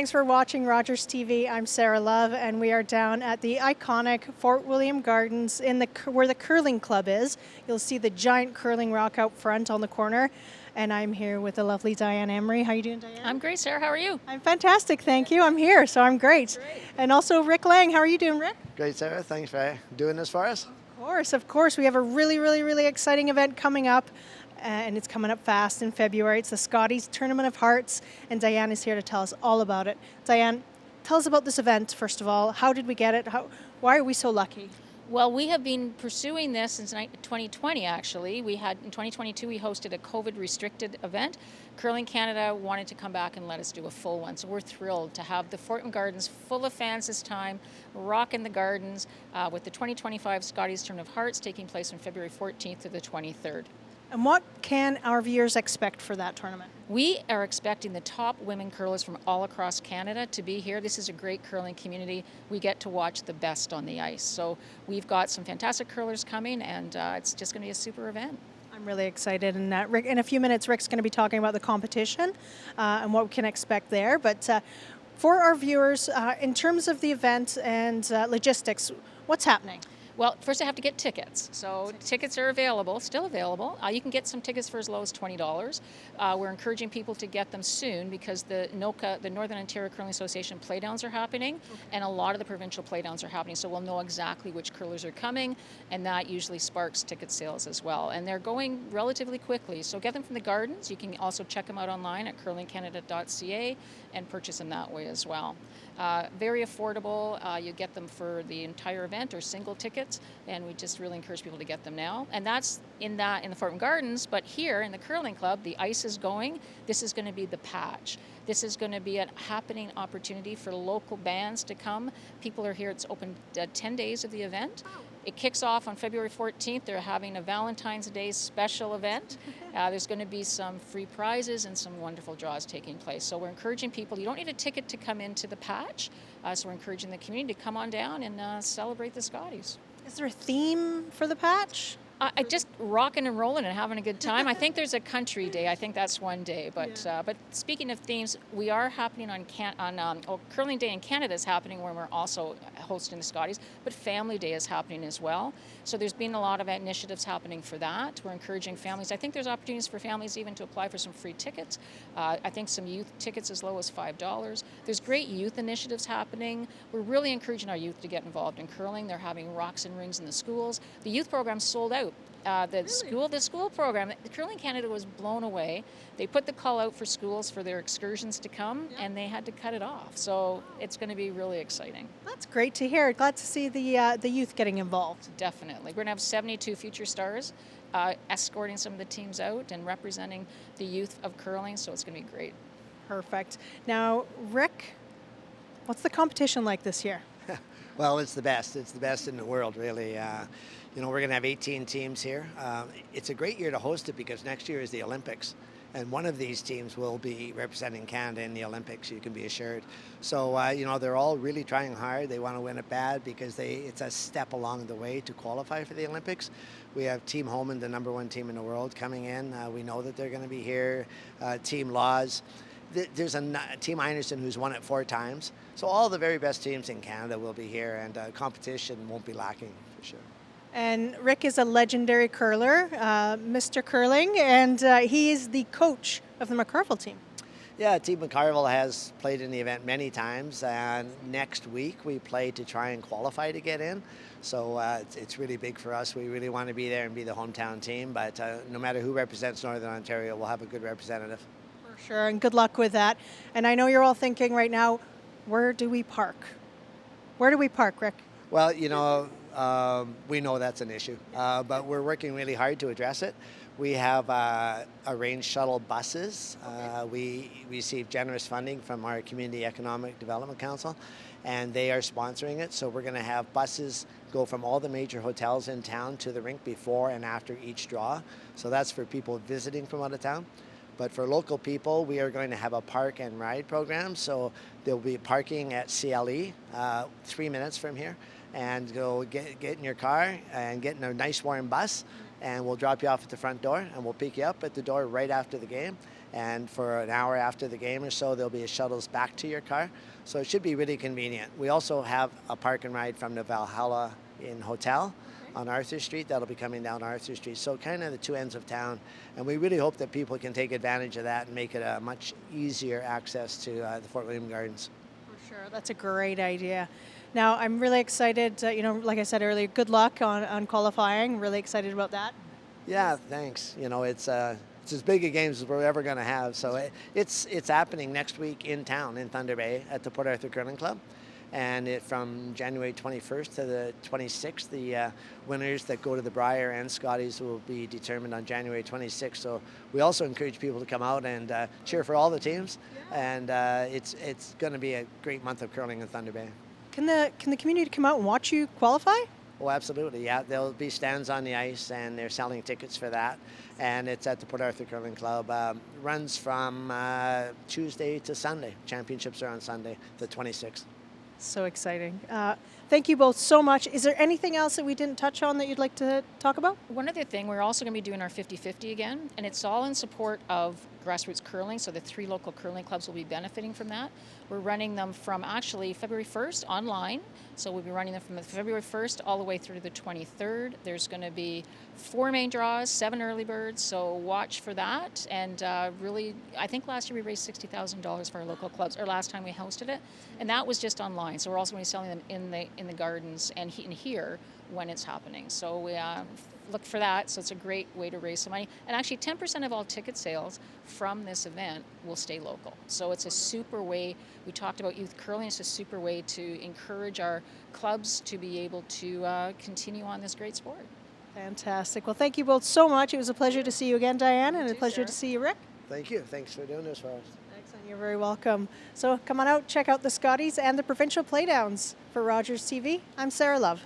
Thanks for watching Rogers TV. I'm Sarah Love, and we are down at the iconic Fort William Gardens where the curling club is. You'll see the giant curling rock out front on the corner, and I'm here with the lovely Diane Emery. How are you doing, Diane? I'm great, Sarah. How are you? I'm fantastic, thank you. I'm here, so I'm great. And also Rick Lang. How are you doing, Rick? Great, Sarah. Thanks for doing this for us. Of course. We have a really exciting event coming up. And it's coming up fast in February. It's the Scotties Tournament of Hearts, and Diane is here to tell us all about it. Diane, tell us about this event, first of all. How did we get it? Why are we so lucky? Well, we have been pursuing this since 2020, actually. In 2022, we hosted a COVID-restricted event. Curling Canada wanted to come back and let us do a full one, so we're thrilled to have the Fort William Gardens full of fans this time, rocking the gardens with the 2025 Scotties Tournament of Hearts taking place from February 14th to the 23rd. And what can our viewers expect for that tournament? We are expecting the top women curlers from all across Canada to be here. This is a great curling community. We get to watch the best on the ice. So we've got some fantastic curlers coming, and it's just going to be a super event. I'm really excited. And Rick, in a few minutes, Rick's going to be talking about the competition and what we can expect there. But for our viewers, in terms of the event and logistics, what's happening? Well, first I have to get tickets. So tickets are available, still available. You can get some tickets for as low as $20. We're encouraging people to get them soon because the NOCA, the Northern Ontario Curling Association playdowns are happening, and a lot of the provincial playdowns are happening. So we'll know exactly which curlers are coming, and that usually sparks ticket sales as well. And they're going relatively quickly. So get them from the gardens. You can also check them out online at curlingcanada.ca and purchase them that way as well. Very affordable. You get them for the entire event or single tickets, and we just really encourage people to get them now. And that's in the Fort William Gardens, but here in the curling club, the ice is going. This is going to be the patch. This is going to be a happening opportunity for local bands to come. People are here. It's open 10 days of the event. It kicks off on February 14th. They're having a Valentine's Day special event. There's going to be some free prizes and some wonderful draws taking place. So we're encouraging people. You don't need a ticket to come into the patch. So we're encouraging the community to come on down and celebrate the Scotties. Is there a theme for the patch? I just rocking and rolling and having a good time. I think there's a country day. I think that's one day. But but speaking of themes, we are happening on Curling Day in Canada is happening where we're also hosting the Scotties. But Family Day is happening as well. So there's been a lot of initiatives happening for that. We're encouraging families. I think there's opportunities for families even to apply for some free tickets. I think some youth tickets as low as $5. There's great youth initiatives happening. We're really encouraging our youth to get involved in curling. They're having rocks and rings in the schools. The youth program's sold out. The school program, the Curling Canada was blown away. They put the call out for schools for their excursions to come, and they had to cut it off. So it's going to be really exciting. That's great to hear. Glad to see the youth getting involved. Definitely. We're going to have 72 future stars escorting some of the teams out and representing the youth of curling, so it's going to be great. Perfect. Now, Rick, what's the competition like this year? Well, it's the best. It's the best in the world, really. We're going to have 18 teams here. It's a great year to host it because next year is the Olympics. And one of these teams will be representing Canada in the Olympics, you can be assured. So, they're all really trying hard. They want to win it bad because it's a step along the way to qualify for the Olympics. We have Team Holman, the #1 team in the world, coming in. We know that they're going to be here. Team Laws. There's a Team Einerson who's won it 4 times. So all the very best teams in Canada will be here, and competition won't be lacking for sure. And Rick is a legendary curler, Mr. Curling, and he is the coach of the McCarville team. Yeah, Team McCarville has played in the event many times, and next week we play to try and qualify to get in. So it's really big for us. We really want to be there and be the hometown team, but no matter who represents Northern Ontario, we'll have a good representative. For sure, and good luck with that. And I know you're all thinking right now, where do we park? Where do we park, Rick? Well, we know that's an issue, but we're working really hard to address it. We have arranged shuttle buses. We receive generous funding from our Community Economic Development Council, and they are sponsoring it. So we're going to have buses go from all the major hotels in town to the rink before and after each draw. So that's for people visiting from out of town. But for local people, we are going to have a park and ride program. So there'll be parking at CLE 3 minutes from here. And go get in your car and get in a nice warm bus, and we'll drop you off at the front door, and we'll pick you up at the door right after the game. And for an hour after the game or so, there'll be shuttles back to your car. So it should be really convenient. We also have a park and ride from the Valhalla Inn Hotel on Arthur Street. That'll be coming down Arthur Street. So kind of the two ends of town. And we really hope that people can take advantage of that and make it a much easier access to the Fort William Gardens. For sure, that's a great idea. Now, I'm really excited, like I said earlier, good luck on qualifying. Really excited about that. Yeah, thanks. It's as big a games as we're ever going to have. So it's happening next week in town in Thunder Bay at the Port Arthur Curling Club. And from January 21st to the 26th, the winners that go to the Briar and Scotties will be determined on January 26th. So we also encourage people to come out and cheer for all the teams. And it's going to be a great month of curling in Thunder Bay. Can the community come out and watch you qualify? Oh, absolutely. Yeah, there'll be stands on the ice, and they're selling tickets for that. And it's at the Port Arthur Curling Club. Runs from Tuesday to Sunday. Championships are on Sunday, the 26th. So exciting. Thank you both so much. Is there anything else that we didn't touch on that you'd like to talk about? One other thing, we're also going to be doing our 50-50 again, and it's all in support of grassroots curling, so the 3 local curling clubs will be benefiting from that. We're running them from actually February 1st online, so we'll be running them from the February 1st all the way through to the 23rd. There's going to be 4 main draws, 7 early birds, so watch for that. And really, I think last year we raised $60,000 for our local clubs, or last time we hosted it, and that was just online. So we're also going to be selling them in the gardens and in here when it's happening. So we look for that. So it's a great way to raise some money. And actually 10% of all ticket sales from this event will stay local. So it's a super way, we talked about youth curling, it's a super way to encourage our clubs to be able to continue on this great sport. Fantastic. Well, thank you both so much. It was a pleasure to see you again, Diane, and a pleasure to see you, Rick. Thank you. Thanks for doing this for us. Excellent. You're very welcome. So come on out, check out the Scotties and the provincial playdowns. For Rogers TV, I'm Sarah Love.